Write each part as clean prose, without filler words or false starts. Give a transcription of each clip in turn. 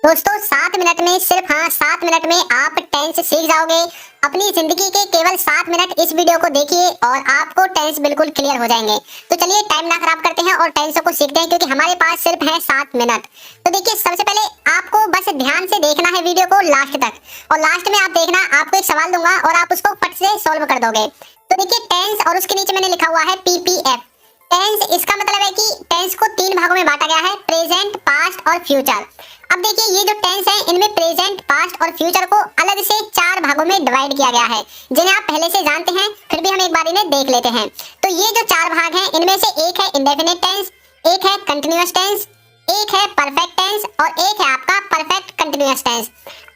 दोस्तों 7 मिनट में, सिर्फ 7 मिनट में आप टेंस सीख जाओगे। अपनी जिंदगी के केवल 7 मिनट इस वीडियो को देखिए और आपको टेंस बिल्कुल क्लियर हो जाएंगे। तो चलिए टाइम ना खराब करते हैं और टेंसों को सीखते हैं, क्योंकि हमारे पास सिर्फ है 7 मिनट। तो देखिए, सबसे पहले आपको बस ध्यान से देखना है वीडियो को लास्ट तक, और लास्ट में आप देखना, आपको एक सवाल दूंगा और आप उसको फट से सॉल्व कर दोगे। तो देखिए टेंस, और उसके नीचे मैंने लिखा हुआ है PPF। टेंस, इसका मतलब है कि टेंस को 3 भागों में बांटा गया है, प्रेजेंट, पास्ट और फ्यूचर। अब देखिए, ये जो टेंस है इनमें प्रेजेंट, पास्ट और फ्यूचर को अलग से 4 भागों में डिवाइड किया गया है, जिन्हें आप पहले से जानते हैं, फिर भी हम एक बार इन्हें देख लेते हैं। तो ये जो 4 भाग हैं, इनमें से एक है इंडेफिनिट टेंस, एक है कंटिन्यूअस टेंस, एक है परफेक्ट टेंस और एक है आपका परफेक्ट कंटिन्यूअस टेंस।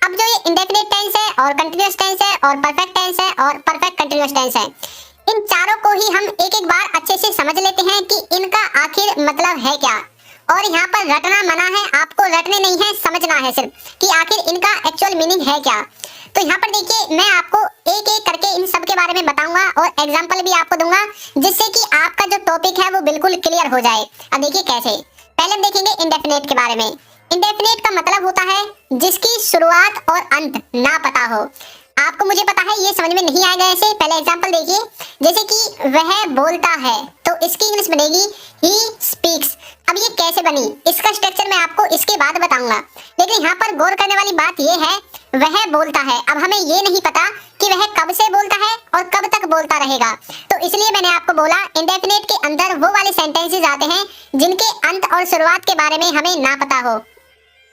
अब जो ये इंडेफिनिट टेंस है और कंटिन्यूअस टेंस है और परफेक्ट टेंस है और परफेक्ट कंटिन्यूअस टेंस है, इन चारों को ही हम एक एक बार अच्छे से समझ लेते हैं कि इनका आखिर मतलब है क्या। और यहाँ पर रटना मना है, आपको रटने नहीं है, समझना है सिर्फ कि आखिर इनका एक्चुअल मीनिंग है क्या। तो यहाँ पर देखिए, मैं आपको एक एक करके इन सब के बारे में बताऊंगा और एग्जाम्पल भी आपको दूंगा, जिससे कि आपका जो टॉपिक है वो बिल्कुल क्लियर हो जाए। अब देखिए कैसे। पहले हम देखेंगे इंडेफिनिट के बारे में। इंडेफिनिट का मतलब होता है जिसकी शुरुआत और अंत ना पता हो। आपको मुझे पता है ये समझ में नहीं आएगा ऐसे। पहले एग्जांपल देखिए, जैसे कि वह बोलता है, तो इसकी इंग्लिश बनेगी ही स्पीक्स। अब ये कैसे बनी, इसका स्ट्रक्चर मैं आपको इसके बाद बताऊंगा, लेकिन यहाँ पर गौर करने वाली बात ये है, वह बोलता है। अब हमें ये नहीं पता कि वह कब से बोलता है और कब तक बोलता रहेगा, तो इसलिए मैंने आपको बोला इंडेफिनिट के अंदर वो वाले सेंटेंसेस आते हैं जिनके अंत और शुरुआत के बारे में हमें ना पता हो।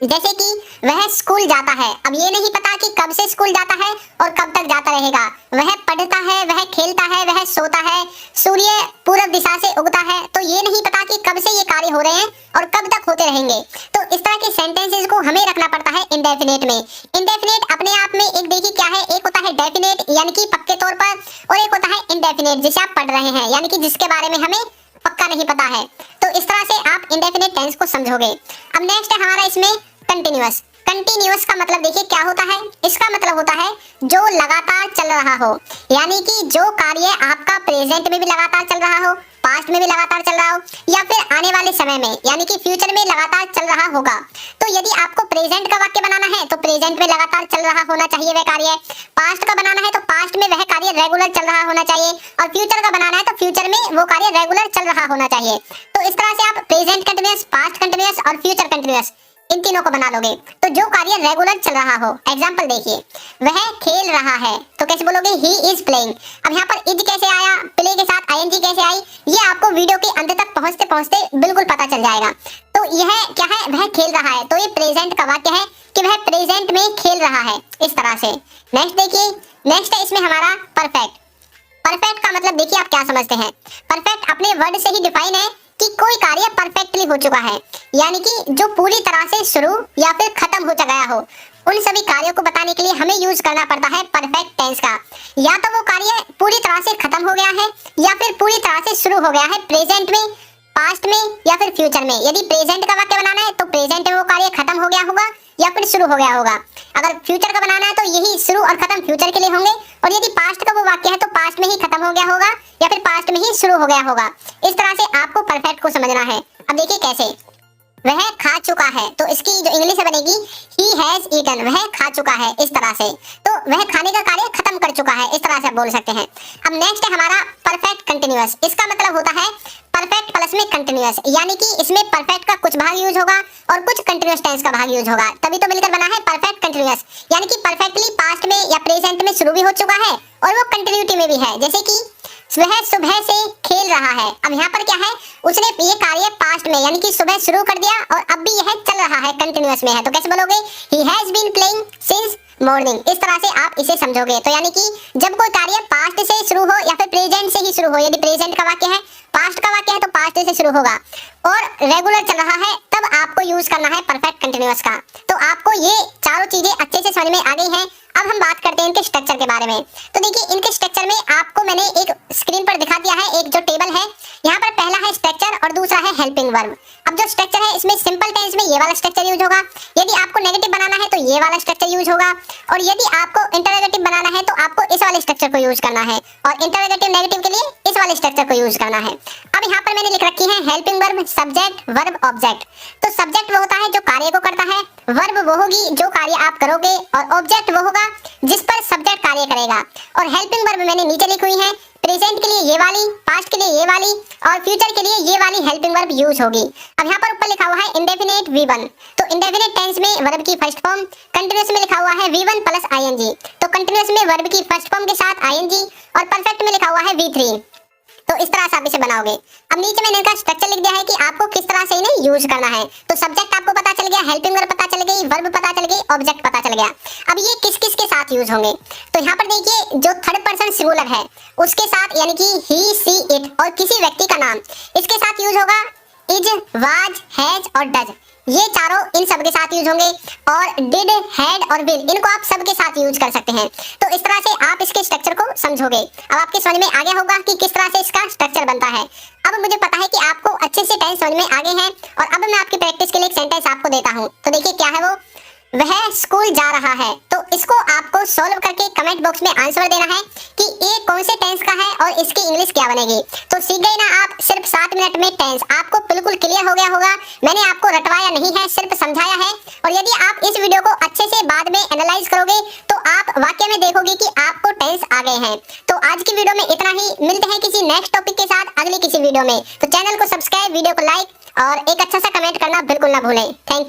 जैसे कि वह स्कूल जाता है, अब ये नहीं पता कि कब से स्कूल जाता है और कब तक जाता रहेगा। वह पढ़ता है, वह खेलता है, वह सोता है, सूर्य पूर्व दिशा से उगता है, तो ये नहीं पता कि कब से ये कार्य हो रहे हैं और कब तक होते रहेंगे। तो इस तरह के सेंटेंसेस को हमें रखना पड़ता है इंडेफिनिट में। इंडेफिनिट अपने आप में एक देखिए क्या है, एक होता है डेफिनेट यानी कि पक्के तौर पर, और एक होता है इनडेफिनेट जिसे आप पढ़ रहे हैं, यानी कि जिसके बारे में हमें पक्का नहीं पता है। तो इस तरह से आप इंडेफिनिट टेंस को समझोगे। अब नेक्स्ट है हमारा इसमें कंटिन्यूअस। कंटिन्यूअस का मतलब देखिए क्या होता है, इसका मतलब होता है जो लगातार चल रहा हो, यानी कि जो कार्य आपका प्रेजेंट में भी लगातार चल रहा हो, पास्ट में भी लगातार चल रहा हो, या फिर आने वाले समय में यानी कि फ्यूचर में लगातार चल रहा होगा। तो यदि आपको प्रेजेंट का वाक्य बनाना है तो प्रेजेंट में लगातार चल रहा होना चाहिए वह कार्य। पास्ट का बनाना है तो पास्ट में वह कार्य रेगुलर चल रहा होना चाहिए, और फ्यूचर का बनाना है तो फ्यूचर में वो कार्य रेगुलर चल रहा होना चाहिए। तो इस तरह से आप प्रेजेंट कंटिन्यूअस, पास्ट कंटिन्यूअस और फ्यूचर कंटिन्यूअस इन तीनों को बना लोगे। तो जो कार्य रेगुलर चल रहा हो, एग्जांपल देखिए, वह खेल रहा है, तो कैसे बोलोगे, ही इज प्लेइंग। अब यहाँ पर इज कैसे आया, प्ले के साथ आईएनजी कैसे आई, ये आपको वीडियो के अंत तक पहुंचते पहुंचते बिल्कुल पता चल जाएगा। तो यह क्या है, वह खेल रहा है, तो ये प्रेजेंट का वाक्य है कि वह प्रेजेंट में खेल रहा है, इस तरह से। नेक्स्ट देखिए, नेक्स्ट है इसमें हमारा परफेक्ट। परफेक्ट का मतलब देखिए आप क्या समझते हैं। परफेक्ट अपने वर्ड से ही डिफाइन है कि कोई कार्य परफेक्टली हो चुका है, यानी कि जो पूरी तरह से शुरू या फिर खत्म हो गया हो। उन सभी कार्यों को बताने के लिए हमें यूज करना पड़ता है परफेक्ट टेंस का। या तो वो कार्य पूरी तरह से खत्म हो गया है, या फिर पूरी तरह से शुरू हो गया है प्रेजेंट में, पास्ट में या फिर फ्यूचर में। यदि प्रेजेंट का वाक्य बनाना है तो प्रेजेंट में वो कार्य खत्म हो गया होगा या फिर शुरू हो गया होगा। अगर फ्यूचर का बनाना है तो यही शुरू और खत्म फ्यूचर के लिए होंगे, और यदि पास्ट का वो वाक्य है तो पास्ट में ही खत्म हो गया होगा या फिर पास्ट में ही शुरू हो गया होगा। इस तरह से आपको परफेक्ट को समझना है। अब देखिए कैसे, वह खा चुका है, तो इसकी जो इंग्लिश बनेगी ही हैज ईटन, वह खा चुका है, इस तरह से। तो वह खाने का कार्य खत्म कर चुका है, इस तरह से आप बोल सकते हैं। अब नेक्स्ट है हमारा परफेक्ट कंटिन्यूअस। इसका मतलब होता है परफेक्ट प्लस में कंटिन्यूअस, यानी कि इसमें परफेक्ट का कुछ भाग यूज होगा और कुछ कंटिन्यूअस टेंस का भाग यूज होगा, तभी तो मिलकर बना है परफेक्ट कंटिन्यूअस। यानी कि परफेक्टली पास्ट में या प्रेजेंट में शुरू भी हो चुका है और वो कंटिन्यूटी में भी है। जैसे कि वह सुबह से खेल रहा है, अब यहाँ पर क्या है, उसने ये कार्य पास्ट में यानी कि सुबह शुरू कर दिया और अब भी यह चल रहा है, कंटिन्यूअस में है, तो कैसे बोलोगे, he has been playing since morning. इस तरह से आप इसे समझोगे। तो यानी कि जब कोई कार्य पास्ट से शुरू हो या फिर प्रेजेंट से ही शुरू हो, यदि प्रेजेंट का वाक्य है, पास्ट का वाक्य है तो पास्ट से शुरू होगा और रेगुलर चल रहा है, तब आपको यूज करना है परफेक्ट कंटिन्यूअस का। तो आपको ये चारों चीजें अच्छे से समझ में आ गई हैं। अब हम बात करते हैं इनके स्ट्रक्चर के बारे में। तो देखिए, इनके स्ट्रक्चर में आपको मैंने एक स्क्रीन पर दिखा दिया है, एक जो टेबल है, यहाँ पर पहला है स्ट्रक्चर और दूसरा है हेल्पिंग वर्ब। अब जो स्ट्रक्चर है इसमें सिंपल टेंस में ये वाला स्ट्रक्चर यूज होगा, यदि आपको नेगेटिव बनाना है तो ये वाला स्ट्रक्चर यूज होगा, और यदि आपको इंटरोगेटिव बनाना है तो आपको इस वाले स्ट्रक्चर को यूज करना है, और इंटरोगेटिव नेगेटिव के लिए इस वाले स्ट्रक्चर को यूज करना है। अब यहाँ पर मैंने लिख रखी है helping verb, subject, verb, object. तो सब्जेक्ट वो होता है जो कार्य को करता है, वर्ब वो होगी जो कार्य आप करोगे, और ऑब्जेक्ट वो होगा जिस पर सब्जेक्ट कार्य करेगा। और हेल्पिंग वर्ब मैंने नीचे लिखी हुई है, प्रेजेंट के लिए ये वाली, पास्ट के लिए ये वाली, और फ्यूचर के लिए ये वाली हेल्पिंग वर्ब यूज होगी। अब यहाँ पर ऊपर लिखा हुआ है इंडेफिनिट V1, तो इंडेफिनिट टेंस में वर्ब की फर्स्ट फॉर्म, कंटीन्यूअस में लिखा हुआ है V1 प्लस ing, तो कंटीन्यूअस में वर्ब की फर्स्ट फॉर्म के साथ ing, और परफेक्ट में लिखा हुआ है V3। तो इस तरह से आप इसे बनाओगे। अब नीचे मैंने इनका स्ट्रक्चर लिख दिया है कि आपको किस तरह से इन्हें यूज करना है। तो सब्जेक्ट आपको पता चल गया, हेल्पिंग वर्ब पता चल गई, वर्ब पता चल गई, ऑब्जेक्ट पता चल गया। अब ये किस किस के साथ यूज होंगे, तो यहाँ पर देखिए जो थर्ड पर्सन सिंगुलर है उसके साथ, यानी कि ही, सी, इट, और किसी व्यक्ति का नाम, इसके साथ यूज होगा इज, वाज, हैज और डज। ये चारों इन सब के साथ यूज होंगे, और डिड, हैड और विल, इनको आप सब के साथ यूज कर सकते हैं। तो इस तरह से आप इसके स्ट्रक्चर को समझोगे। अब आपके समझ में आ गया होगा कि किस तरह से इसका स्ट्रक्चर बनता है। अब मुझे पता है कि आपको अच्छे से टेंस समझ में आ गए हैं, और अब मैं आपकी प्रैक्टिस के लिए एक सेंटेंस आपको देता हूँ। तो देखिए क्या है वो, वह स्कूल जा रहा है। तो इसको आपको सॉल्व करके कमेंट बॉक्स में आंसर देना है कि ये कौन से टेंस का है और इसकी इंग्लिश क्या बनेगी। तो सीख गए ना आप सिर्फ 7 मिनट में टेंस, आपको बिल्कुल क्लियर हो गया होगा। मैंने आपको रटवाया नहीं है, सिर्फ समझाया है। और यदि आप इस वीडियो को अच्छे से बाद में एनालाइज करोगे तो आप वाकई में देखोगे कि आपको टेंस आ गए हैं। तो आज की वीडियो में इतना ही, मिलते हैं किसी नेक्स्ट टॉपिक के साथ अगली किसी वीडियो में। तो चैनल को सब्सक्राइब, वीडियो को लाइक और एक अच्छा सा कमेंट करना बिल्कुल ना भूलें। Thank you.